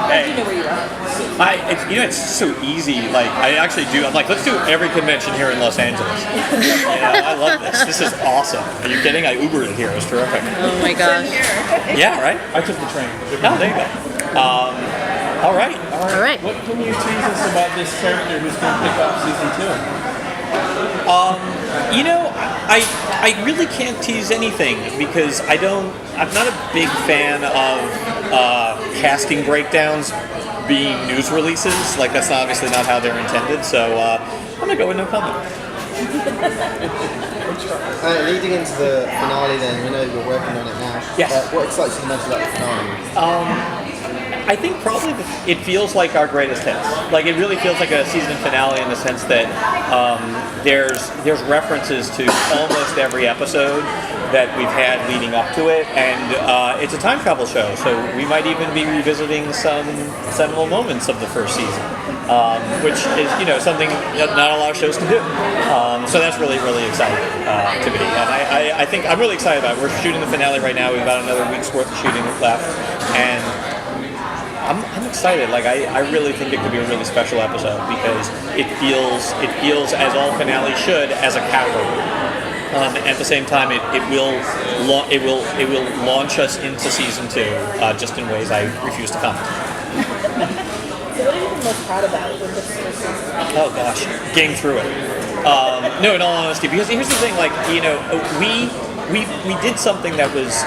Hey. You know where you are. It's so easy. Like, I actually do. I'm like, let's do every convention here in Los Angeles. I love this. This is awesome. Are you kidding? I Ubered it here. It was terrific. Oh my gosh. Yeah, right? I took the train. Oh, there you go. All right. All right. What can you tease us about this character who's going to pick up season 2? I really can't tease anything because I'm not a big fan of casting breakdowns being news releases. Like, that's obviously not how they're intended. So I'm gonna go with no comment. Leading into the finale, then we know you're working on it now. Yes. What excites you most about the finale? I think probably it feels like our greatest hits. Like, it really feels like a season finale in the sense that there's references to almost every episode that we've had leading up to it, and it's a time travel show, so we might even be revisiting some seminal moments of the first season, which is something that not a lot of shows can do. So that's really, really exciting to me, and I think I'm really excited about it. We're shooting the finale right now. We've got another week's worth of shooting left, and I'm excited. Like, I really think it could be a really special episode because it feels as all finales should, as a capper. At the same time, it will launch us into season 2, just in ways I refuse to comment. So what are you most proud about with this first season? Oh gosh, getting through it. No, in all honesty, because here's the thing. Like, we did something that was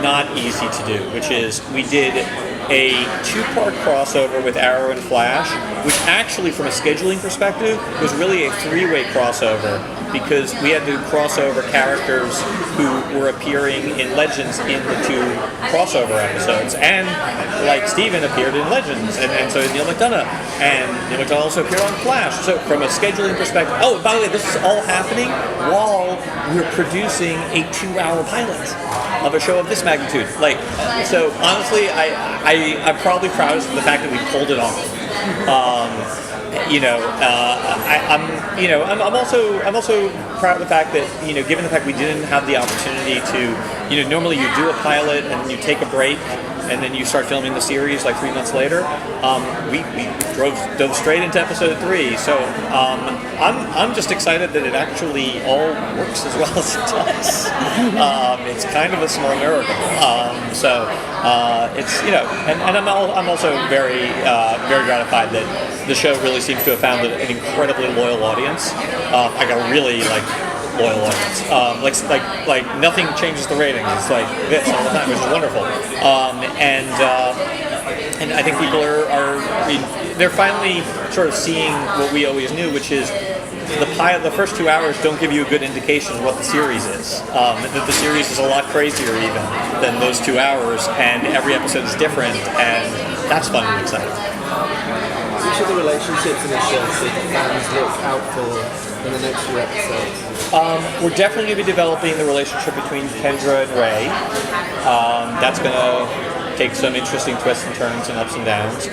not easy to do, which is we did a 2-part crossover with Arrow and Flash, which actually, from a scheduling perspective, was really a 3-way crossover because we had to cross over characters who were appearing in Legends in the 2 crossover episodes, and like Steven appeared in Legends, and so Neil McDonough, and Neil McDonough also appeared on Flash. So from a scheduling perspective, oh, by the way, this is all happening while we're producing a 2-hour pilot of a show of this magnitude. Like, so honestly, I'm probably proudest of the fact that we pulled it off. I'm also proud of the fact that, given the fact we didn't have the opportunity to, normally you do a pilot and you take a break and then you start filming the series like 3 months later. We dove straight into episode 3. So I'm just excited that it actually all works as well as it does. It's kind of a small miracle. It's and I'm also very very gratified that the show really seems to have found an incredibly loyal audience. I got really loyal audience. Like nothing changes the ratings. It's like this all the time, which is wonderful. And I think people they're finally sort of seeing what we always knew, which is the first 2 hours don't give you a good indication of what the series is. That the series is a lot crazier even than those 2 hours, and every episode is different, and that's fun and exciting. Which of the relationships in the show should fans look out for in the next few episodes? We're definitely going to be developing the relationship between Kendra and Ray. That's going to take some interesting twists and turns and ups and downs.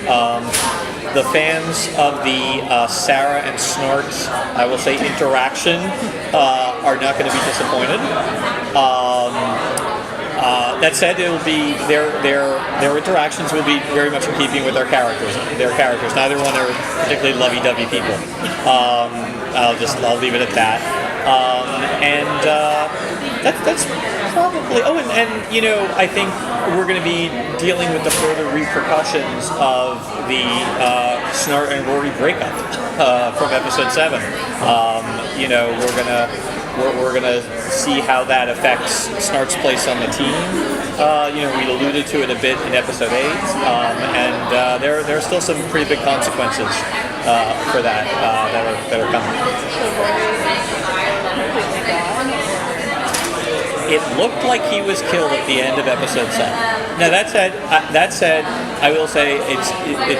The fans of the Sarah and Snart, I will say, interaction are not going to be disappointed. That said, it'll be their interactions will be very much in keeping with their characters. Neither one are particularly lovey-dovey people. I'll leave it at that. That's probably. Oh, and I think we're going to be dealing with the further repercussions of the Snart and Rory breakup from episode 7. We're gonna see how that affects Snart's place on the team. We alluded to it a bit in episode 8, and there are still some pretty big consequences for that are coming. It looked like he was killed at the end of episode 7. Now that said, I will say it's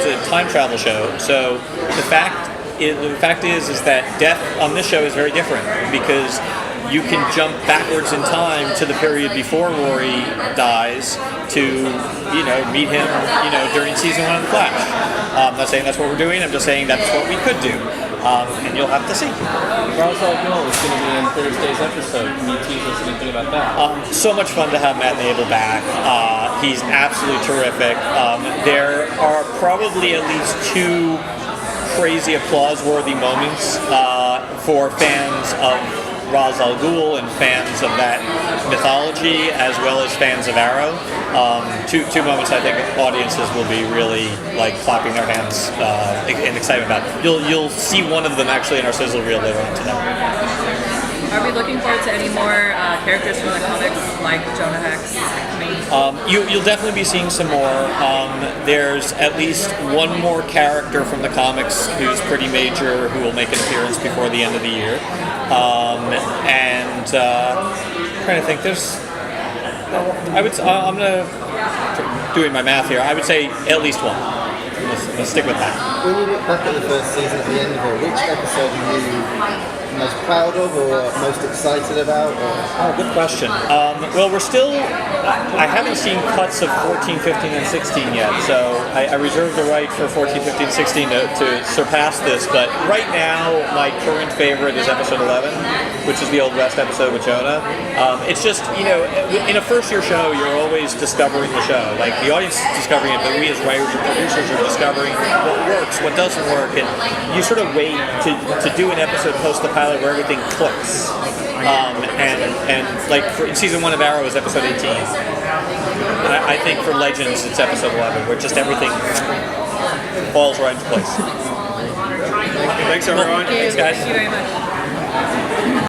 a time travel show, so the fact is that death on this show is very different because you can jump backwards in time to the period before Rory dies to meet him during season 1 of The Flash. I'm not saying that's what we're doing. I'm just saying that's what we could do. and you'll have to see. Ra's al Ghul is going to be in Thursday's episode. Can you tease us anything about that? So much fun to have Matt Mabel back. He's absolutely terrific. There are probably at least 2 crazy applause-worthy moments for fans of Ra's al Ghul and fans of that mythology, as well as fans of Arrow. Two moments I think audiences will be really like clapping their hands in excitement about. You'll see one of them actually in our sizzle reel later on today. Are we looking forward to any more characters from the comics, like Jonah Hex? You'll definitely be seeing some more. There's at least one more character from the comics who's pretty major, who will make an appearance before the end of the year. Trying to think, I'm doing my math here. I would say at least one. Let's stick with that. When you look back at the first season at the end of it, which episode are you most proud of or most excited about? Oh, good question. Well, I haven't seen cuts of 14, 15, and 16 yet, so I reserve the right for 14, 15, 16 to surpass this, but right now, my current favorite is episode 11, which is the Old West episode with Jonah. It's just, in a first-year show, you're always discovering the show. Like, the audience is discovering it, but we as writers and producers are discovering what works, what doesn't work, and you sort of wait to do an episode post the pilot where everything clicks. And like in season 1 of Arrow is episode 18. I think for Legends it's episode 11, where just everything falls right into place. Thanks, everyone. Thanks, guys. Thank you very much.